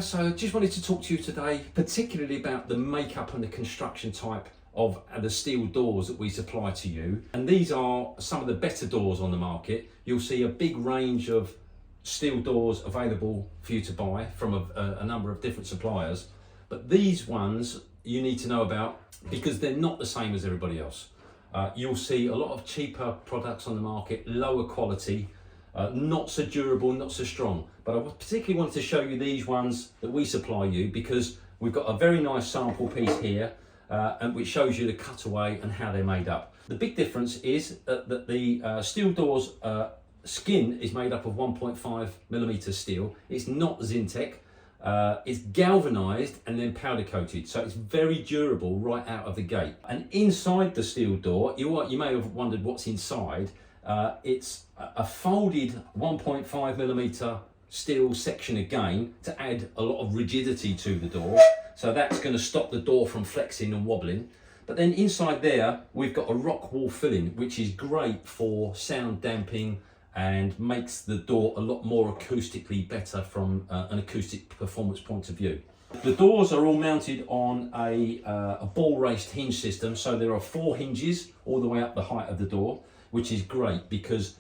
So I just wanted to talk to you today particularly about the makeup and the construction type of the steel doors that we supply to you. And these are some of the better doors on the market. You'll see a big range of steel doors available for you to buy from a number of different suppliers. But these ones you need to know about because they're not the same as everybody else. You'll see a lot of cheaper products on the market, lower quality, not so durable, not so strong. But I particularly wanted to show you these ones that we supply you because we've got a very nice sample piece here and which shows you the cutaway and how they're made up. The big difference is that the steel doors skin is made up of 1.5mm steel. It's not Zinc. It's galvanized and then powder coated, so it's very durable right out of the gate. And inside the steel door, you may have wondered what's inside. It's a folded 1.5mm steel section again to add a lot of rigidity to the door, so that's going to stop the door from flexing and wobbling. But then inside there we've got a rock wall filling, which is great for sound damping and makes the door a lot more acoustically better from an acoustic performance point of view. The doors are all mounted on a ball raced hinge system, so there are 4 hinges all the way up the height of the door, which is great because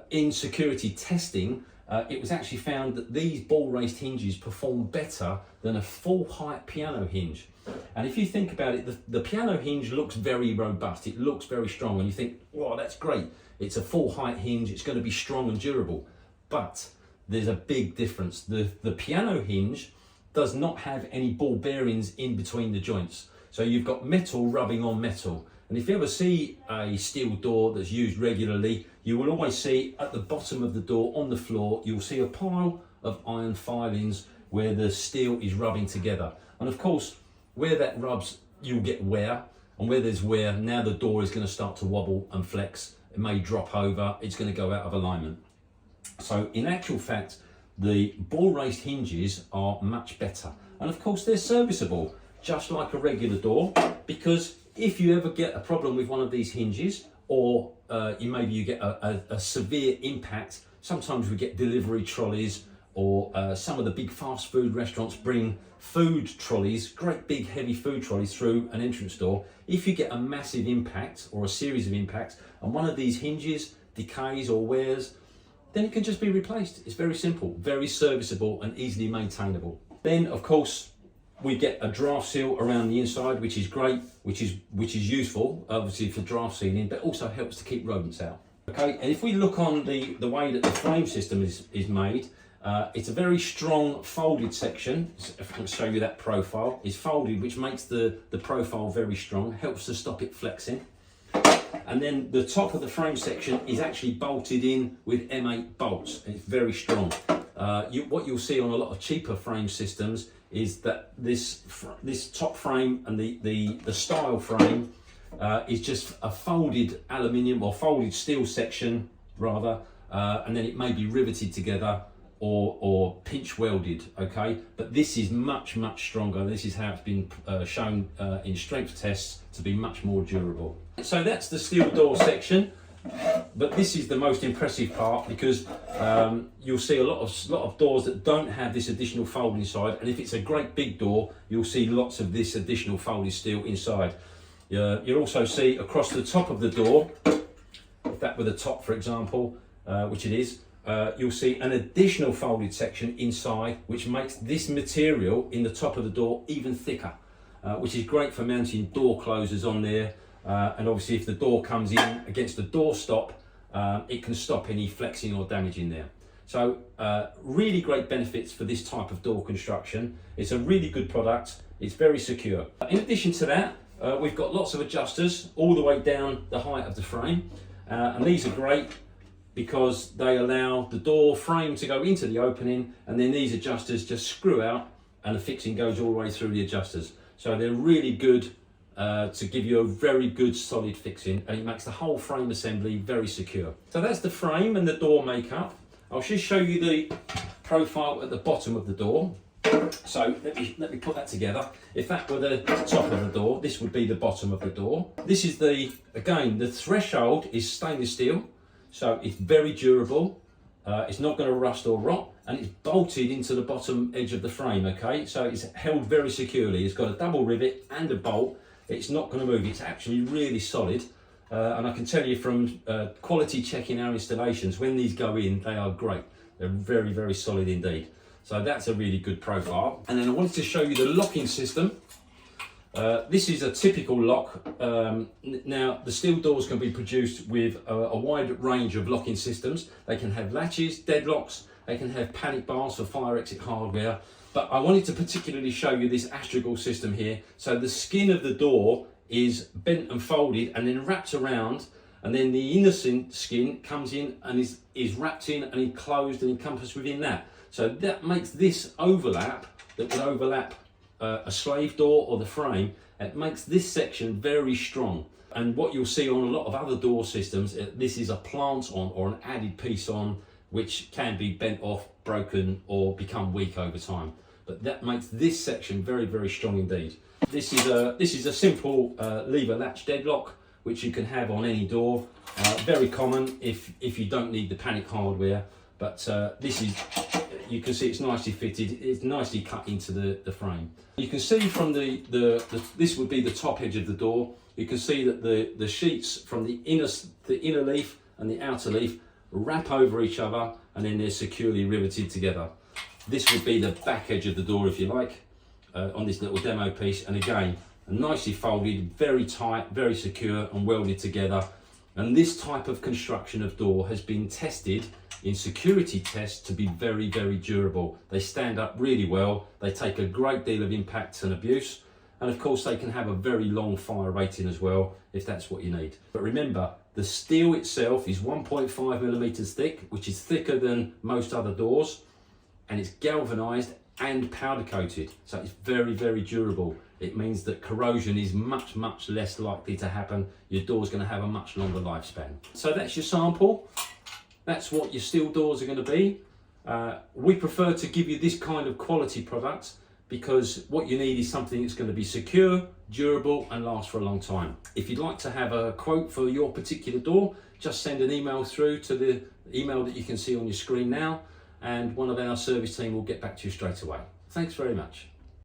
in security testing it was actually found that these ball raced hinges perform better than a full height piano hinge. And if you think about it, the piano hinge looks very robust, it looks very strong, and you think, wow, that's great. It's a full height hinge, it's going to be strong and durable. But there's a big difference. The piano hinge does not have any ball bearings in between the joints. So you've got metal rubbing on metal. And if you ever see a steel door that's used regularly, you will always see at the bottom of the door on the floor, you'll see a pile of iron filings where the steel is rubbing together. And of course, where that rubs, you'll get wear. And where there's wear, now the door is going to start to wobble and flex. It may drop over, it's going to go out of alignment. So in actual fact, the ball raced hinges are much better. And of course they're serviceable, just like a regular door, because if you ever get a problem with one of these hinges, or maybe you get a severe impact, sometimes we get delivery trolleys, or some of the big fast food restaurants bring food trolleys, great big heavy food trolleys through an entrance door. If you get a massive impact or a series of impacts and one of these hinges decays or wears, then it can just be replaced. It's very simple, very serviceable and easily maintainable. Then of course we get a draft seal around the inside, which is great, which is useful obviously for draft sealing, but also helps to keep rodents out. Okay, and if we look on the way that the frame system is made, it's a very strong folded section. If I can show you that profile, it's folded, which makes the profile very strong, helps to stop it flexing. And then the top of the frame section is actually bolted in with M8 bolts, and it's very strong. What you'll see on a lot of cheaper frame systems is that this top frame and the style frame is just a folded aluminium or folded steel section rather, and then it may be riveted together or pinch welded, okay? But this is much stronger. This is how it's been shown in strength tests to be much more durable. So that's the steel door section, but this is the most impressive part because you'll see a lot of doors that don't have this additional fold inside, and if it's a great big door, you'll see lots of this additional folded steel inside. You'll also see across the top of the door, if that were the top for example, which it is, you'll see an additional folded section inside, which makes this material in the top of the door even thicker, which is great for mounting door closers on there. And obviously if the door comes in against the door stop, it can stop any flexing or damage in there. So really great benefits for this type of door construction. It's a really good product, it's very secure. In addition to that, we've got lots of adjusters all the way down the height of the frame, and these are great because they allow the door frame to go into the opening, and then these adjusters just screw out and the fixing goes all the way through the adjusters. So they're really good to give you a very good solid fixing, and it makes the whole frame assembly very secure. So that's the frame and the door makeup. I'll just show you the profile at the bottom of the door. So let me put that together. If that were the top of the door, this would be the bottom of the door. This is again, the threshold is stainless steel, so it's very durable. It's not going to rust or rot, and it's bolted into the bottom edge of the frame, okay? So it's held very securely. It's got a double rivet and a bolt. It's not going to move. It's actually really solid. And I can tell you from quality checking our installations, when these go in, they are great. They're very, very solid indeed. So that's a really good profile. And then I wanted to show you the locking system. This is a typical lock. Now, the steel doors can be produced with a wide range of locking systems. They can have latches, deadlocks, they can have panic bars for fire exit hardware. But I wanted to particularly show you this astragal system here. So the skin of the door is bent and folded and then wrapped around, and then the inner skin comes in and is wrapped in and enclosed and encompassed within that. So that makes this overlap, that would overlap a slave door or the frame. It makes this section very strong. And what you'll see on a lot of other door systems, this is a plant on or an added piece on, which can be bent off, broken, or become weak over time. But that makes this section very, very strong indeed. This is a simple lever latch deadlock, which you can have on any door. Very common if you don't need the panic hardware. But this is, you can see it's nicely fitted. It's nicely cut into the frame. You can see from this would be the top edge of the door. You can see that the sheets from the inner leaf and the outer leaf wrap over each other, and then they're securely riveted together. This would be the back edge of the door, if you like, on this little demo piece. And again, nicely folded, very tight, very secure and welded together. And this type of construction of door has been tested in security tests to be very, very durable. They stand up really well. They take a great deal of impact and abuse. And of course, they can have a very long fire rating as well, if that's what you need. But remember, the steel itself is 1.5 millimeters thick, which is thicker than most other doors. And it's galvanized and powder coated. So it's very, very durable. It means that corrosion is much, much less likely to happen. Your door's going to have a much longer lifespan. So that's your sample. That's what your steel doors are going to be. We prefer to give you this kind of quality product because what you need is something that's going to be secure, durable and last for a long time. If you'd like to have a quote for your particular door, just send an email through to the email that you can see on your screen now, and one of our service team will get back to you straight away. Thanks very much.